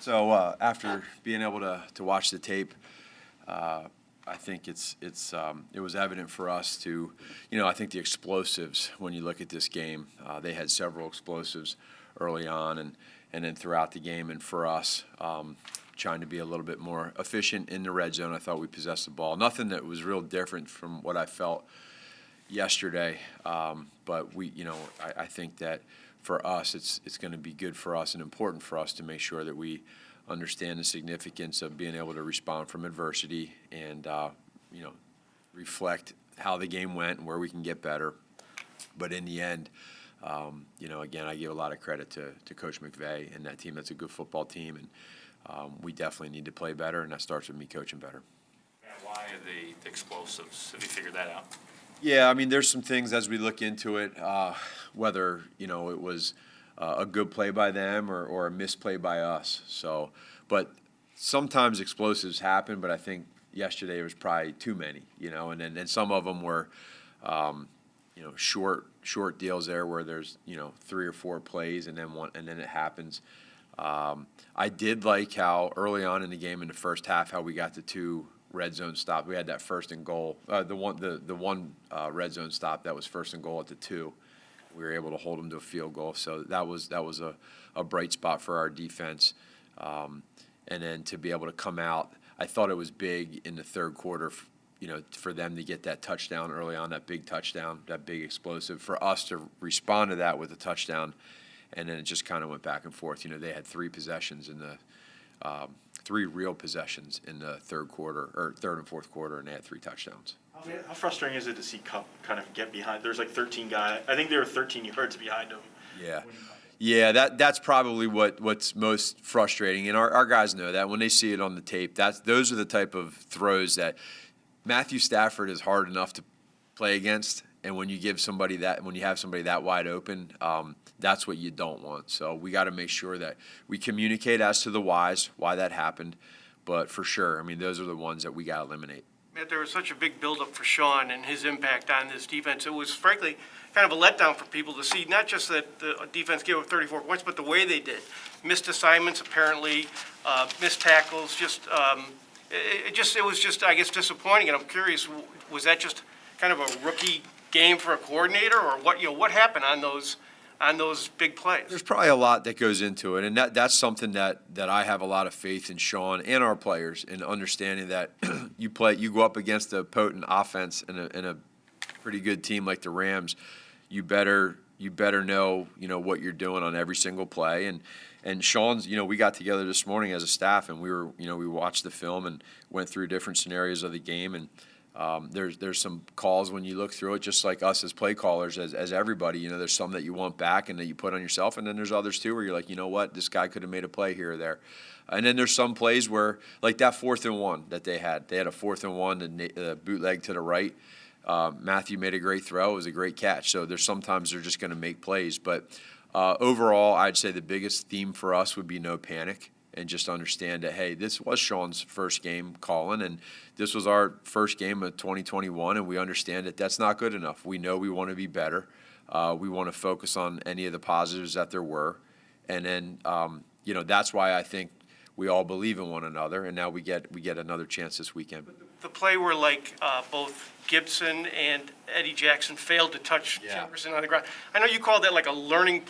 So after being able to watch the tape, I think it was evident for us to, I think the explosives, when you look at this game, they had several explosives early on and then throughout the game. And for us, trying to be a little bit more efficient in the red zone, I thought we possessed the ball. Nothing that was real different from what I felt yesterday, but I think that for us, it's going to be good for us and important for us to make sure that we understand the significance of being able to respond from adversity and reflect how the game went and where we can get better. But in the end, again, I give a lot of credit to Coach McVay and that team. That's a good football team, and we definitely need to play better, and that starts with me coaching better. Why are the explosives? Have you figured that out? Yeah, I mean, there's some things as we look into it, whether, it was a good play by them or a misplay by us. So, but sometimes explosives happen, but I think yesterday it was probably too many, and some of them were, short deals there where there's, 3 or 4 plays and then it happens. I did like how early on in the game in the first half, how we got the 2 red zone stop. We had that first and goal. The one red zone stop that was first and goal at the 2. We were able to hold them to a field goal. So that was a bright spot for our defense. And then to be able to come out, I thought it was big in the third quarter, for them to get that touchdown early on, that big touchdown, that big explosive. For us to respond to that with a touchdown, and then it just kind of went back and forth. They had 3 possessions in the 3 real possessions in the third and fourth quarter, and they had 3 touchdowns. How frustrating is it to see Cup kind of get behind? There's like 13 guys. I think they were 13 yards behind him. Yeah, that's probably what's most frustrating, and our guys know that when they see it on the tape. Those are the type of throws that Matthew Stafford is hard enough to play against, and when you have somebody that wide open, that's what you don't want. So we got to make sure that we communicate as to the whys, why that happened. But for sure, I mean, those are the ones that we got to eliminate. Matt, there was such a big buildup for Sean and his impact on this defense. It was, frankly, kind of a letdown for people to see, not just that the defense gave up 34 points, but the way they did. Missed assignments, apparently, missed tackles. It was just, I guess, disappointing. And I'm curious, was that just kind of a rookie game for a coordinator, or what happened on those big plays? There's probably a lot that goes into it, and that's something that I have a lot of faith in Sean and our players in understanding that you go up against a potent offense and a pretty good team like the Rams. You better know what you're doing on every single play. And Sean's, we got together this morning as a staff, and we watched the film and went through different scenarios of the game. And there's some calls when you look through it, just like us as play callers, as everybody. There's some that you want back and that you put on yourself, and then there's others too where you're like, what, this guy could have made a play here or there. And then there's some plays where, like that 4th and 1 that they had a 4th and 1, the bootleg to the right. Matthew made a great throw. It was a great catch. So there's sometimes they're just going to make plays. But overall, I'd say the biggest theme for us would be no panic and just understand that, hey, this was Sean's first game calling, and this was our first game of 2021, and we understand that that's not good enough. We know we want to be better. We want to focus on any of the positives that there were. And then, that's why I think we all believe in one another, and now we get another chance this weekend. The play where both Gibson and Eddie Jackson failed to touch Jefferson on the ground. I know you call that like a learning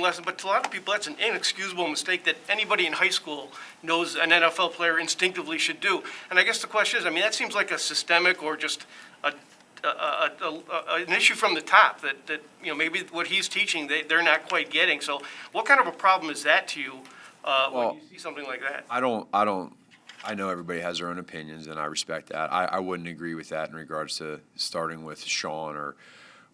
lesson, but to a lot of people that's an inexcusable mistake that anybody in high school knows an NFL player instinctively should do. And I guess the question is, that seems like a systemic or just an issue from the top that maybe what he's teaching they're not quite getting. So what kind of a problem is that to you when you see something like that? I know everybody has their own opinions, and I respect that. I wouldn't agree with that in regards to starting with Sean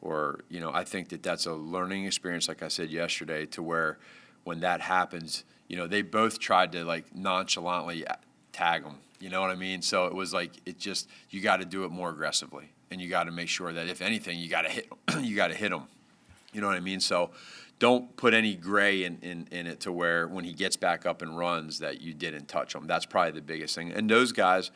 or I think that's a learning experience, like I said yesterday, to where when that happens, they both tried to nonchalantly tag him. You know what I mean? So it was you got to do it more aggressively, and you got to make sure that if anything, you got to hit him. You got to hit him. You know what I mean? So don't put any gray in it to where when he gets back up and runs that you didn't touch him. That's probably the biggest thing. And those guys,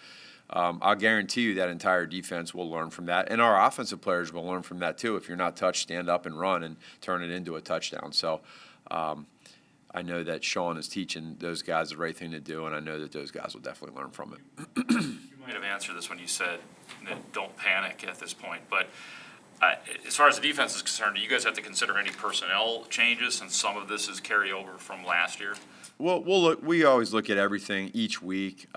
I'll guarantee you that entire defense will learn from that. And our offensive players will learn from that too. If you're not touched, stand up and run and turn it into a touchdown. So I know that Sean is teaching those guys the right thing to do, and I know that those guys will definitely learn from it. You might have answered this when you said that don't panic at this point, but as far as the defense is concerned, do you guys have to consider any personnel changes since some of this is carryover from last year? Well, we always look at everything each week.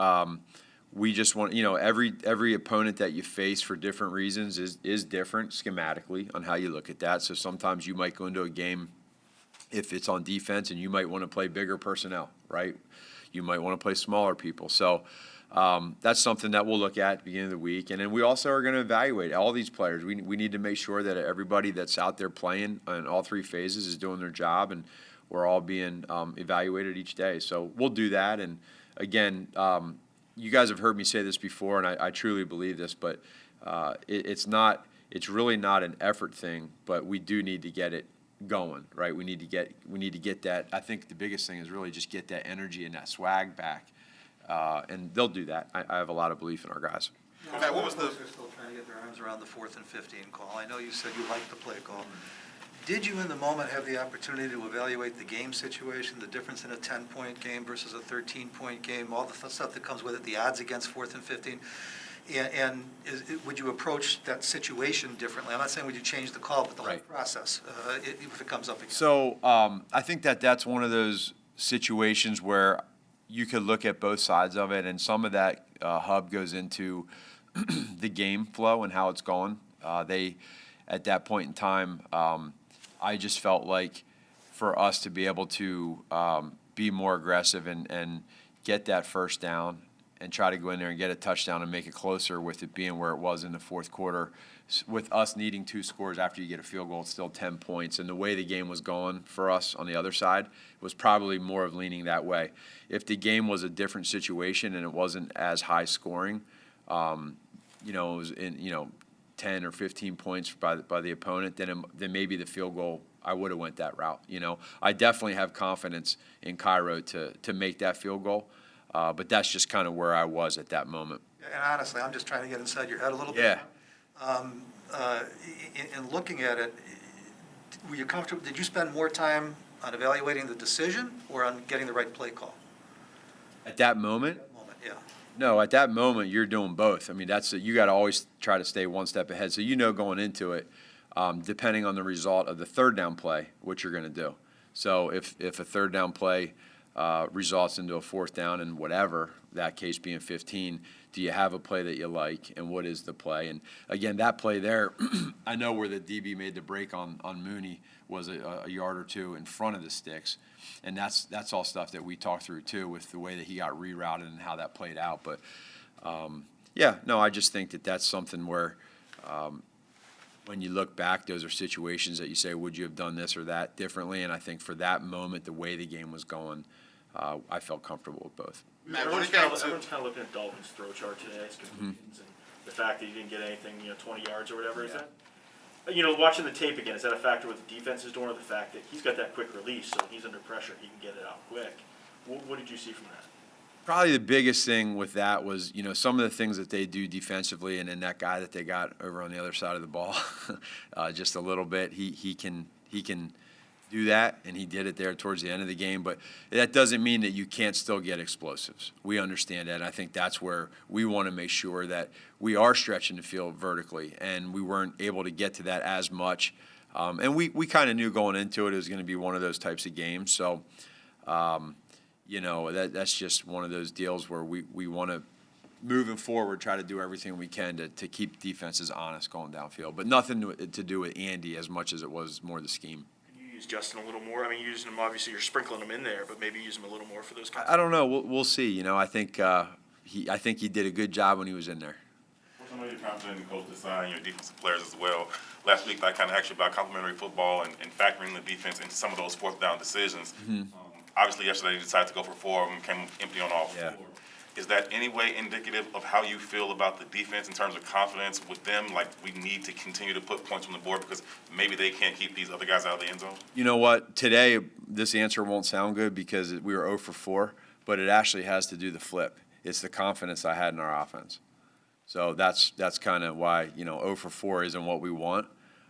We just want, every opponent that you face for different reasons is different schematically on how you look at that. So sometimes you might go into a game if it's on defense and you might want to play bigger personnel, right? You might want to play smaller people. So that's something that we'll look at the beginning of the week. And then we also are going to evaluate all these players. We need to make sure that everybody that's out there playing in all three phases is doing their job, and we're all being evaluated each day. So we'll do that. And again, you guys have heard me say this before, and I truly believe this, but it's really not an effort thing, but we do need to get it going, right? We need to get that. I think the biggest thing is really just get that energy and that swag back, and they'll do that. I have a lot of belief in our guys. Matt, what was the? They're still trying to get their arms around the 4th and 15 call. I know you said you liked the play call. Did you in the moment have the opportunity to evaluate the game situation, the difference in a 10-point game versus a 13-point game, all the stuff that comes with it, the odds against 4th and 15? And would you approach that situation differently? I'm not saying would you change the call, but the whole process, if it comes up again. So I think that's one of those situations where you could look at both sides of it, and some of that hub goes into the game flow and how it's gone. At that point in time, I just felt like for us to be able to be more aggressive and get that first down and try to go in there and get a touchdown and make it closer, with it being where it was in the fourth quarter, with us needing 2 scores after you get a field goal, it's still 10 points. And the way the game was going for us on the other side was probably more of leaning that way. If the game was a different situation and it wasn't as high scoring, it was in, 10 or 15 points by the opponent, then maybe the field goal, I would have went that route. I definitely have confidence in Cairo to make that field goal, but that's just kind of where I was at that moment. And honestly, I'm just trying to get inside your head a little bit. Yeah. In looking at it, were you comfortable? Did you spend more time on evaluating the decision or on getting the right play call? At that moment? At that moment, yeah. No, at that moment, you're doing both. I mean, you got to always try to stay one step ahead. So going into it, depending on the result of the third down play, what you're going to do. So if a third down play results into a fourth down and whatever, that case being 15, do you have a play that you like, and what is the play? And again, that play there, I know where the DB made the break on Mooney was a yard or two in front of the sticks. And that's all stuff that we talked through too, with the way that he got rerouted and how that played out. But I just think that that's something where when you look back, those are situations that you say, would you have done this or that differently? And I think for that moment, the way the game was going, I felt comfortable with both. Matt, everyone's kind of looking at Dalton's throw chart today. It's completions and the fact that he didn't get anything, 20 yards or whatever. Is that? Watching the tape again, is that a factor with the defense is doing, or the fact that he's got that quick release, so he's under pressure, he can get it out quick? What did you see from that? Probably the biggest thing with that was, some of the things that they do defensively, and then that guy that they got over on the other side of the ball, just a little bit. He can do that, and he did it there towards the end of the game. But that doesn't mean that you can't still get explosives. We understand that. And I think that's where we want to make sure that we are stretching the field vertically, and we weren't able to get to that as much. And we kind of knew going into it was going to be one of those types of games. So, that's just one of those deals where we want to, moving forward, try to do everything we can to keep defenses honest going downfield. But nothing to do with Andy as much as it was more the scheme. Use Justin a little more? I mean, you're using him, obviously you're sprinkling him in there, but maybe use him a little more for those kinds I don't know. We'll see. I think he did a good job when he was in there. I know you're confident in the coach to sign your defensive players as well. Last week, I kind of asked you about complementary football and factoring the defense into some of those fourth down decisions. Obviously, yesterday you decided to go for 4 of them, came empty on all 4. Yeah. Is that any way indicative of how you feel about the defense in terms of confidence with them? Like, we need to continue to put points on the board because maybe they can't keep these other guys out of the end zone? You know what? Today, this answer won't sound good because we were 0 for 4, but it actually has to do the flip. It's the confidence I had in our offense. So that's kind of why, 0 for 4 isn't what we want.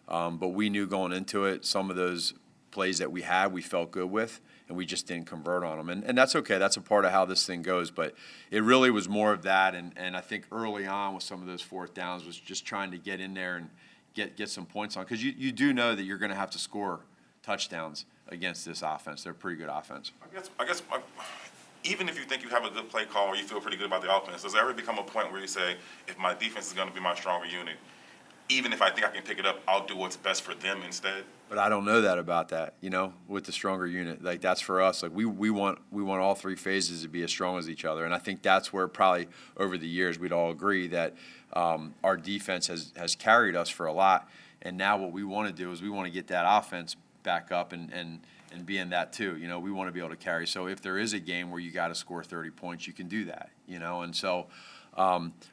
But we knew going into it, some of those plays that we had, we felt good with, and we just didn't convert on them. And that's okay. That's a part of how this thing goes. But it really was more of that. And I think early on with some of those fourth downs was just trying to get in there and get some points on. Because you do know that you're going to have to score touchdowns against this offense. They're a pretty good offense. I guess even if you think you have a good play call or you feel pretty good about the offense, does there ever become a point where you say, if my defense is going to be my stronger unit, even if I think I can pick it up, I'll do what's best for them instead? But I don't know that about that, with the stronger unit. Like, that's for us. Like, we want all three phases to be as strong as each other. And I think that's where probably over the years we'd all agree that our defense has carried us for a lot. And now what we want to do is we want to get that offense back up and be in that too. We want to be able to carry. So if there is a game where you got to score 30 points, you can do that, And so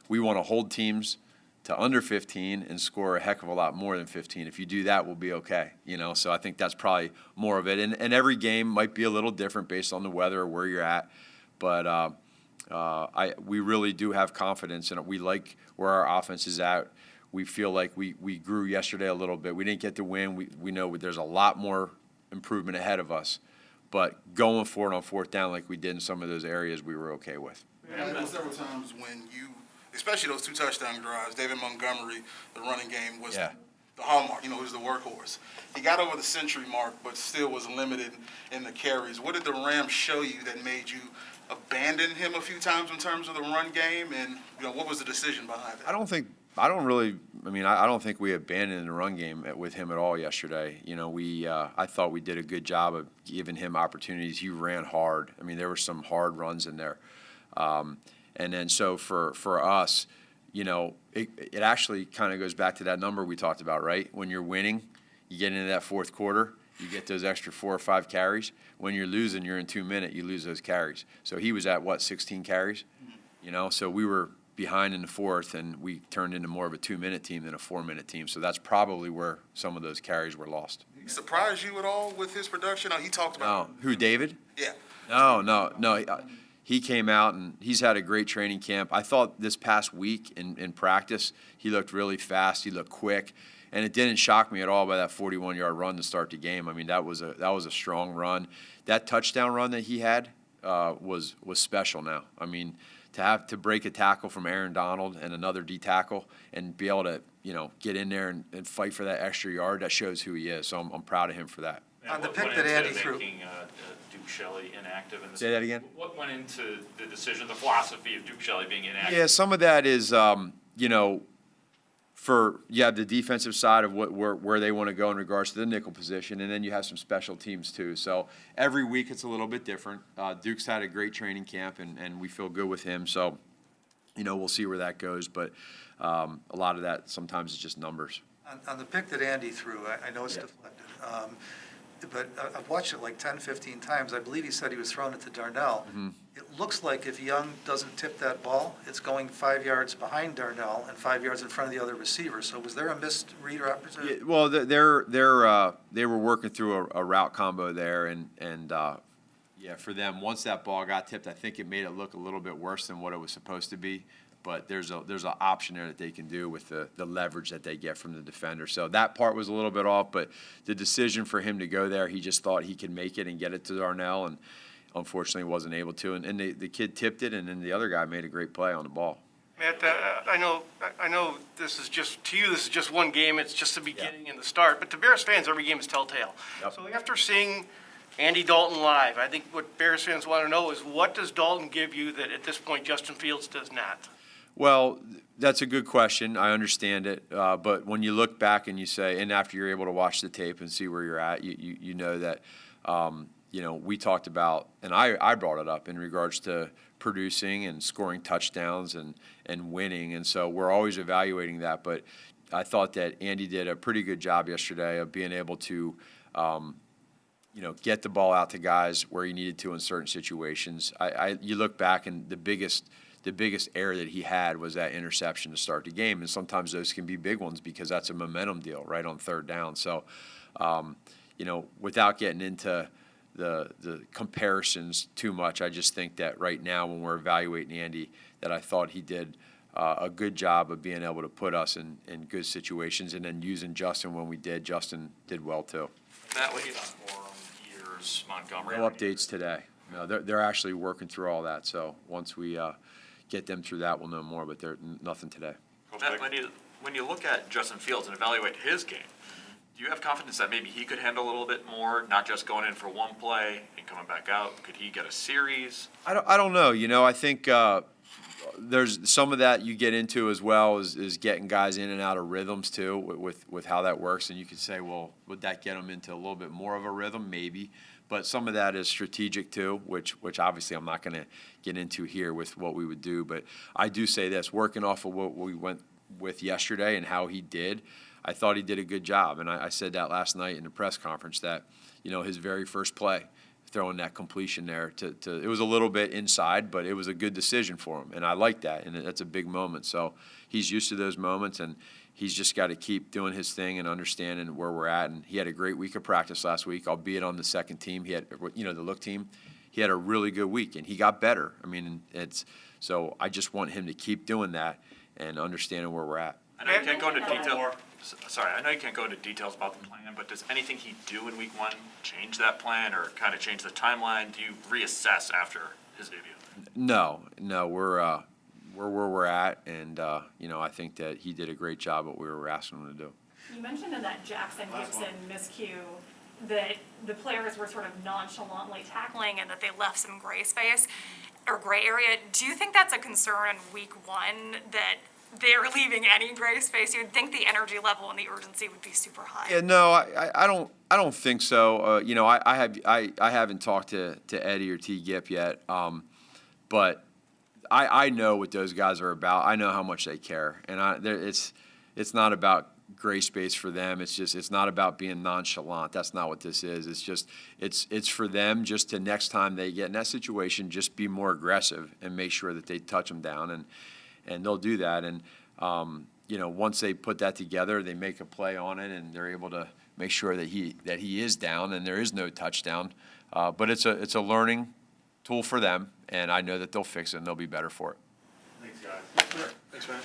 we want to hold teams to under 15 and score a heck of a lot more than 15. If you do that, we'll be okay, So I think that's probably more of it. And every game might be a little different based on the weather or where you're at. But we really do have confidence, and we like where our offense is at. We feel like we grew yesterday a little bit. We didn't get the win. We know there's a lot more improvement ahead of us. But going for it on fourth down like we did in some of those areas, we were okay with. There were several times when you, especially those 2 touchdown drives, David Montgomery, the running game was Yeah. the hallmark, who's the workhorse. He got over the century mark, but still was limited in the carries. What did the Rams show you that made you abandon him a few times in terms of the run game? And, what was the decision behind it? I don't think we abandoned the run game with him at all yesterday. I thought we did a good job of giving him opportunities. He ran hard. There were some hard runs in there. And then so for us, it actually kind of goes back to that number we talked about, right? When you're winning, you get into that fourth quarter, you get those extra 4 or 5 carries. When you're losing, you're in 2 minutes, you lose those carries. So he was at, 16 carries? So we were behind in the fourth, and we turned into more of a 2-minute team than a 4-minute team. So that's probably where some of those carries were lost. Did he surprise you at all with his production? He talked about No. Who, David? Yeah. No. He came out, and he's had a great training camp. I thought this past week in practice, he looked really fast. He looked quick. And it didn't shock me at all by that 41-yard run to start the game. That was a strong run. That touchdown run that he had was special now. To break a tackle from Aaron Donald and another D tackle and be able to, get in there and fight for that extra yard, that shows who he is. So I'm proud of him for that. On the What pick went that into Andy threw. making Duke Shelley inactive in this? Say that again? What went into the decision, the philosophy of Duke Shelley being inactive? Yeah, some of that is, you have the defensive side of where they want to go in regards to the nickel position, and then you have some special teams too. So every week it's a little bit different. Duke's had a great training camp, and we feel good with him. So, we'll see where that goes. But a lot of that sometimes is just numbers. On the pick that Andy threw, I know it's Yeah. deflected, but I've watched it like 10, 15 times. I believe he said he was throwing it to Darnell. Mm-hmm. It looks like if Young doesn't tip that ball, it's going 5 yards behind Darnell and 5 yards in front of the other receiver. So was there a missed read or opportunity? Yeah, well, they were working through a route combo there, and for them, once that ball got tipped, I think it made it look a little bit worse than what it was supposed to be. But there's an option there that they can do with the leverage that they get from the defender. So that part was a little bit off, but the decision for him to go there, he just thought he could make it and get it to Darnell, and unfortunately wasn't able to. And the kid tipped it, and then the other guy made a great play on the ball. Matt, I know this is just one game, it's just the beginning and the start, but to Bears fans, every game is telltale. Yep. So after seeing Andy Dalton live, I think what Bears fans want to know is, what does Dalton give you that at this point Justin Fields does not? Well, that's a good question. I understand it. But when you look back and you say, and after you're able to watch the tape and see where you're at, you know that, we talked about, and I brought it up in regards to producing and scoring touchdowns and winning. And so we're always evaluating that. But I thought that Andy did a pretty good job yesterday of being able to, get the ball out to guys where he needed to in certain situations. You look back, and the biggest error that he had was that interception to start the game. And sometimes those can be big ones because that's a momentum deal right on third down. So, without getting into the comparisons too much, I just think that right now when we're evaluating Andy, that I thought he did a good job of being able to put us in good situations, and then using Justin when we did. Justin did well too. Matt, what do you Forum, Ears, Montgomery? No updates today. No, they're actually working through all that, so once we get them through that, we'll know more, but nothing today. Matt, when you look at Justin Fields and evaluate his game, do you have confidence that maybe he could handle a little bit more, not just going in for one play and coming back out? Could he get a series? I don't know. I think there's some of that you get into as well is getting guys in and out of rhythms too with how that works. And you could say, well, would that get them into a little bit more of a rhythm? Maybe. But some of that is strategic too, which obviously I'm not going to get into here with what we would do. But I do say this, working off of what we went with yesterday and how he did, I thought he did a good job. And I said that last night in the press conference that, his very first play, throwing that completion there it was a little bit inside, but it was a good decision for him. And I like that. And that's a big moment. So he's used to those moments, and he's just got to keep doing his thing and understanding where we're at. And he had a great week of practice last week, albeit on the second team. He had, the look team. He had a really good week, and he got better. I mean, so I just want him to keep doing that and understanding where we're at. I know you can't go into detail. Sorry, I know you can't go into details about the plan, but does anything he do in week one change that plan or kind of change the timeline? Do you reassess after his debut? No, we're where we're at, and I think that he did a great job at what we were asking him to do. You mentioned in that Jackson Gibson miscue that the players were sort of nonchalantly tackling and that they left some gray space or gray area. Do you think that's a concern in week one, that they're leaving any gray space? You'd think the energy level and the urgency would be super high. Yeah, no, I don't think so. I haven't talked to Eddie or T. Gip yet, but I know what those guys are about. I know how much they care, and it's not about gray space for them. It's not about being nonchalant. That's not what this is. It's for them just to, next time they get in that situation, just be more aggressive and make sure that they touch them down, and they'll do that. And once they put that together, they make a play on it, and they're able to make sure that he is down and there is no touchdown. But it's a learning tool for them, and I know that they'll fix it and they'll be better for it. Thanks, guys. Thanks, man.